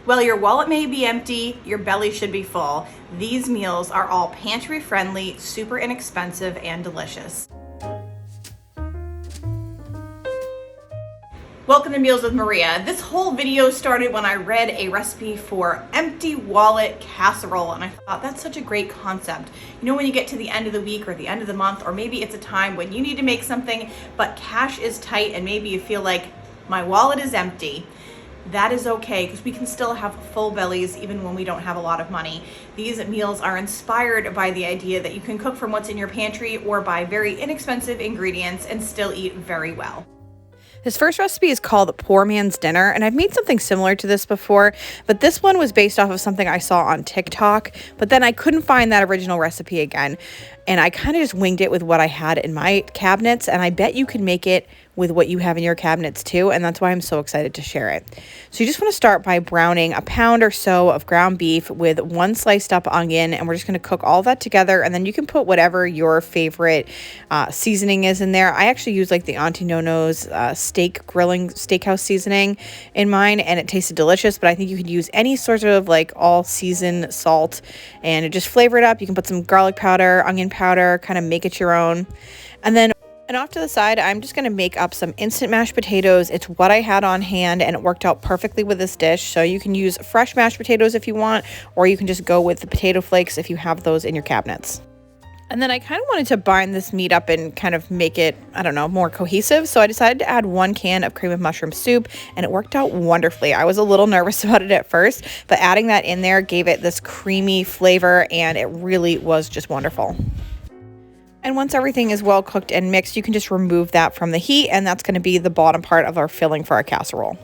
While your wallet may be empty, your belly should be full. These meals are all pantry friendly, super inexpensive, and delicious. Welcome to Meals with Maria. This whole video started when I read a recipe for empty wallet casserole, and I thought that's such a great concept. You know, when you get to the end of the week or the end of the month, or maybe it's a time when you need to make something, but cash is tight and maybe you feel like my wallet is empty. That is okay, because we can still have full bellies even when we don't have a lot of money. These meals are inspired by the idea that you can cook from what's in your pantry or buy very inexpensive ingredients and still eat very well. This first recipe is called Poor Man's Dinner, and I've made something similar to this before, but this one was based off of something I saw on TikTok, but then I couldn't find that original recipe again, and I kind of just winged it with what I had in my cabinets, and I bet you can make it with what you have in your cabinets too, and that's why I'm so excited to share it. So you just want to start by browning a pound or so of ground beef with one sliced up onion, and we're just going to cook all that together, and then you can put whatever your favorite seasoning is in there. I actually use like the Auntie Nono's steakhouse seasoning in mine, and it tasted delicious, but I think you could use any sort of like all season salt and it just flavor it up. You can put some garlic powder, onion powder, kind of make it your own. And off to the side, I'm just going to make up some instant mashed potatoes. It's what I had on hand, and it worked out perfectly with this dish. So you can use fresh mashed potatoes if you want, or you can just go with the potato flakes if you have those in your cabinets. And then I kind of wanted to bind this meat up and kind of make it, I don't know, more cohesive. So I decided to add 1 can of cream of mushroom soup, and it worked out wonderfully. I was a little nervous about it at first, but adding that in there gave it this creamy flavor, and it really was just wonderful. And once everything is well cooked and mixed, you can just remove that from the heat, and that's going to be the bottom part of our filling for our casserole.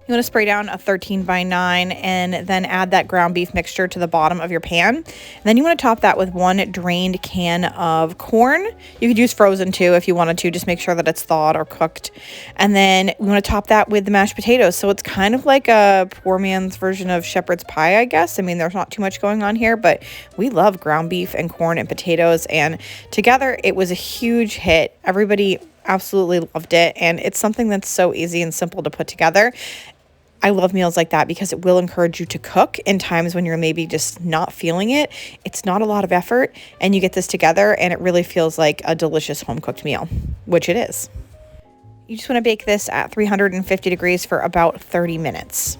You want to spray down a 13x9 and then add that ground beef mixture to the bottom of your pan. And then you want to top that with 1 drained can of corn. You could use frozen too if you wanted to, just make sure that it's thawed or cooked. And then we want to top that with the mashed potatoes. So it's kind of like a poor man's version of shepherd's pie, I guess. I mean, there's not too much going on here, but we love ground beef and corn and potatoes. And together it was a huge hit. Everybody absolutely loved it. And it's something that's so easy and simple to put together. I love meals like that because it will encourage you to cook in times when you're maybe just not feeling it. It's not a lot of effort, and you get this together and it really feels like a delicious home-cooked meal, which it is. You just want to bake this at 350 degrees for about 30 minutes.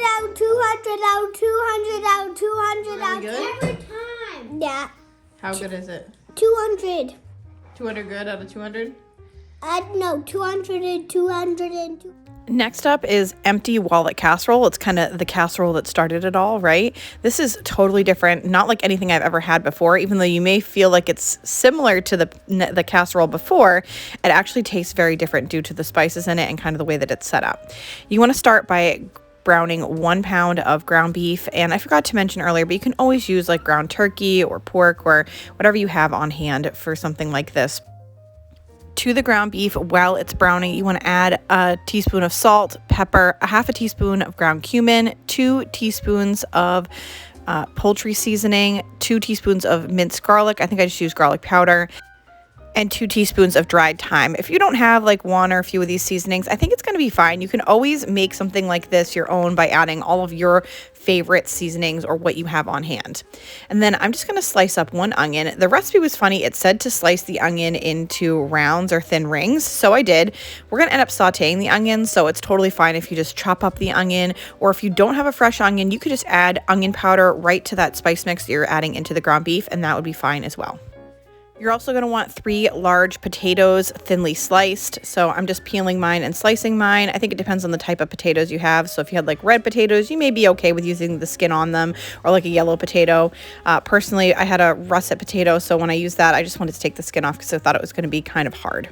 Out, 200 out, 200 out, 200 out. Really good? Every time. Yeah. How good is it? 200. 200 good out of 200? No, 200 and 200 and 200. Next up is empty wallet casserole. It's kind of the casserole that started it all, right? This is totally different, not like anything I've ever had before. Even though you may feel like it's similar to the casserole before, it actually tastes very different due to the spices in it and kind of the way that it's set up. You want to start by browning 1 pound of ground beef, and I forgot to mention earlier, but you can always use like ground turkey or pork or whatever you have on hand for something like this. To the ground beef, while it's browning, you want to add a teaspoon of salt, pepper, a half a teaspoon of ground cumin, 2 teaspoons of poultry seasoning, 2 teaspoons of minced garlic. I think I just used garlic powder. And 2 teaspoons of dried thyme. If you don't have like one or a few of these seasonings, I think it's going to be fine. You can always make something like this your own by adding all of your favorite seasonings or what you have on hand. And then I'm just going to slice up 1 onion. The recipe was funny. It said to slice the onion into rounds or thin rings. So I did. We're going to end up sauteing the onion. So it's totally fine if you just chop up the onion, or if you don't have a fresh onion, you could just add onion powder right to that spice mix that you're adding into the ground beef, and that would be fine as well. You're also going to want 3 large potatoes, thinly sliced. So I'm just peeling mine and slicing mine. I think it depends on the type of potatoes you have. So if you had like red potatoes, you may be okay with using the skin on them, or like a yellow potato. Personally, I had a russet potato, so when I used that, I just wanted to take the skin off because I thought it was going to be kind of hard.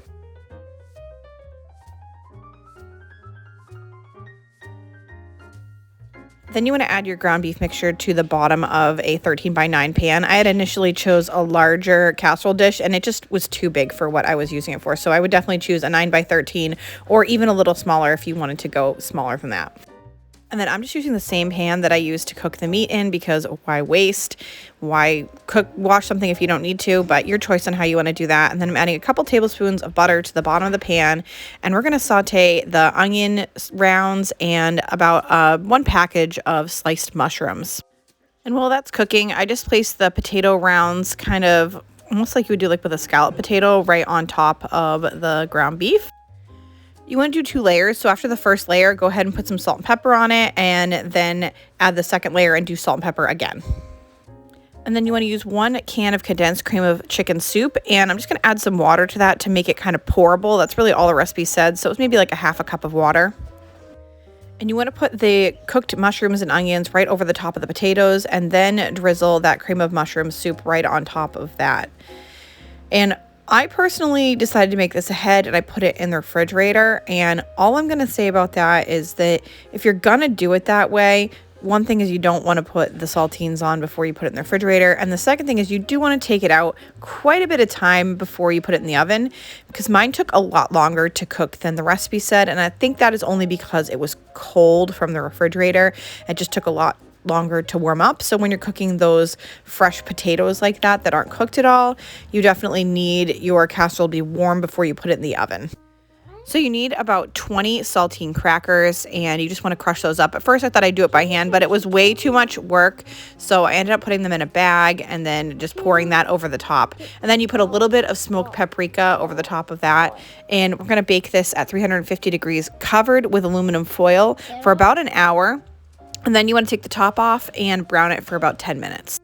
Then you want to add your ground beef mixture to the bottom of a 13x9 pan. I had initially chose a larger casserole dish and it just was too big for what I was using it for. So I would definitely choose a 9x13 or even a little smaller if you wanted to go smaller than that. And then I'm just using the same pan that I used to cook the meat in, because why waste? Why wash something if you don't need to? But your choice on how you want to do that. And then I'm adding a couple tablespoons of butter to the bottom of the pan. And we're going to saute the onion rounds and about 1 package of sliced mushrooms. And while that's cooking, I just placed the potato rounds kind of almost like you would do like with a scallop potato right on top of the ground beef. You want to do 2 layers. So after the first layer, go ahead and put some salt and pepper on it, and then add the second layer and do salt and pepper again. And then you want to use 1 can of condensed cream of chicken soup, and I'm just going to add some water to that to make it kind of pourable. That's really all the recipe said. So it's maybe like a half a cup of water. And you want to put the cooked mushrooms and onions right over the top of the potatoes, and then drizzle that cream of mushroom soup right on top of that. And I personally decided to make this ahead, and I put it in the refrigerator. And all I'm going to say about that is that if you're going to do it that way, one thing is you don't want to put the saltines on before you put it in the refrigerator. And the second thing is you do want to take it out quite a bit of time before you put it in the oven, because mine took a lot longer to cook than the recipe said. And I think that is only because it was cold from the refrigerator. It just took a lot longer to warm up. So when you're cooking those fresh potatoes like that aren't cooked at all, you definitely need your casserole to be warm before you put it in the oven. So you need about 20 saltine crackers, and you just want to crush those up. At first I thought I'd do it by hand, but it was way too much work. So I ended up putting them in a bag and then just pouring that over the top. And then you put a little bit of smoked paprika over the top of that. And we're going to bake this at 350 degrees covered with aluminum foil for about an hour. And then you want to take the top off and brown it for about 10 minutes.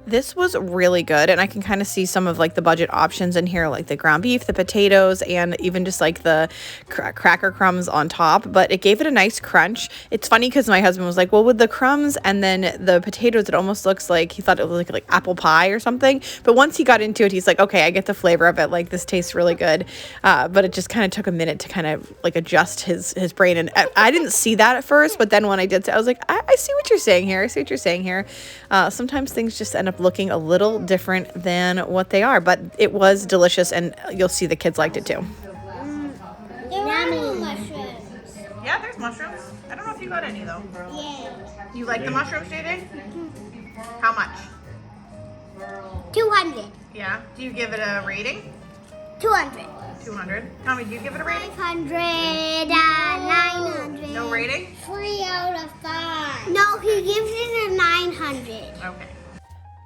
This was really good, and I can kind of see some of like the budget options in here, like the ground beef, the potatoes, and even just like the cracker crumbs on top, but it gave it a nice crunch. It's funny because my husband was like, well, with the crumbs and then the potatoes, it almost looks like he thought it was like apple pie or something, but once he got into it, he's like, okay, I get the flavor of it, like this tastes really good. But it just kind of took a minute to kind of like adjust his brain, and I didn't see that at first, but then when I did, I was like, I see what you're saying here. I see what you're saying here. Sometimes things just end up looking a little different than what they are, but it was delicious, and you'll see the kids liked it too. There are no mushrooms. Yeah, there's mushrooms. I don't know if you got any though. Yeah. You like the mushrooms, JJ? How much? 200. Yeah. Do you give it a rating? 200. 200. Tommy, do you give it a rating? 500. 900. No rating? 3 out of 5. No, he gives it a 900. Okay.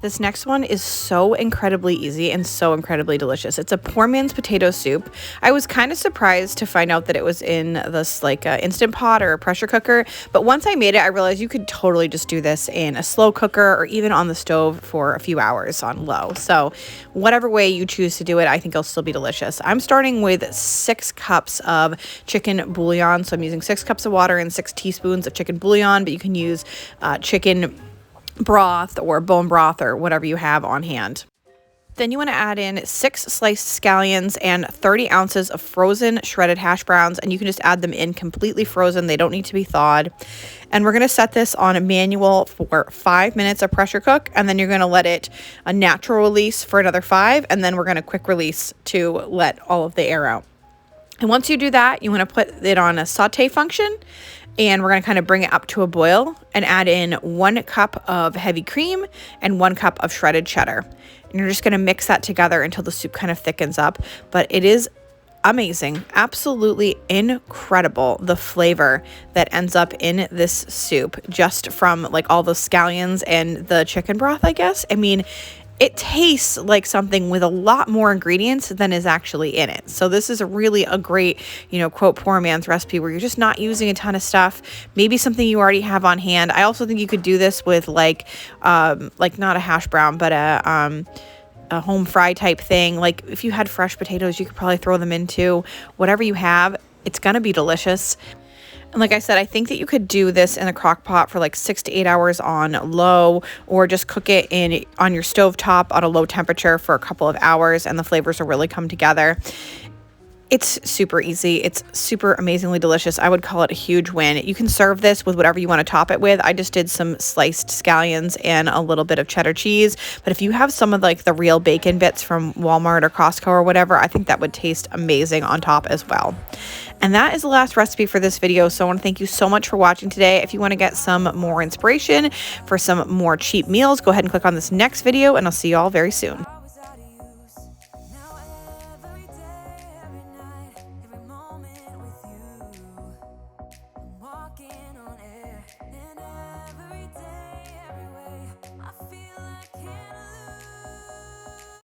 This next one is so incredibly easy and so incredibly delicious. It's a poor man's potato soup. I was kind of surprised to find out that it was in this like Instant Pot or a pressure cooker, but once I made it, I realized you could totally just do this in a slow cooker or even on the stove for a few hours on low. So whatever way you choose to do it, I think it'll still be delicious. I'm starting with 6 cups of chicken bouillon. So I'm using 6 cups of water and 6 teaspoons of chicken bouillon, but you can use chicken broth or bone broth or whatever you have on hand. Then you want to add in 6 sliced scallions and 30 ounces of frozen shredded hash browns, and you can just add them in completely frozen. They don't need to be thawed. And we're going to set this on a manual for 5 minutes of pressure cook, and then you're going to let it a natural release for another 5, and then we're going to quick release to let all of the air out. And once you do that, you want to put it on a saute function, and we're going to kind of bring it up to a boil and add in 1 cup of heavy cream and 1 cup of shredded cheddar. And you're just going to mix that together until the soup kind of thickens up. But it is amazing, absolutely incredible, the flavor that ends up in this soup just from like all the scallions and the chicken broth, I guess. I mean, it tastes like something with a lot more ingredients than is actually in it. So this is really a great, quote, poor man's recipe where you're just not using a ton of stuff, maybe something you already have on hand. I also think you could do this with like not a hash brown, but a home fry type thing. Like if you had fresh potatoes, you could probably throw them into whatever you have. It's going to be delicious. And like I said, I think that you could do this in a crock pot for like 6 to 8 hours on low, or just cook it on your stove top on a low temperature for a couple of hours, and the flavors will really come together. It's super easy. It's super amazingly delicious. I would call it a huge win. You can serve this with whatever you want to top it with. I just did some sliced scallions and a little bit of cheddar cheese. But if you have some of like the real bacon bits from Walmart or Costco or whatever, I think that would taste amazing on top as well. And that is the last recipe for this video. So I want to thank you so much for watching today. If you want to get some more inspiration for some more cheap meals, go ahead and click on this next video, and I'll see you all very soon.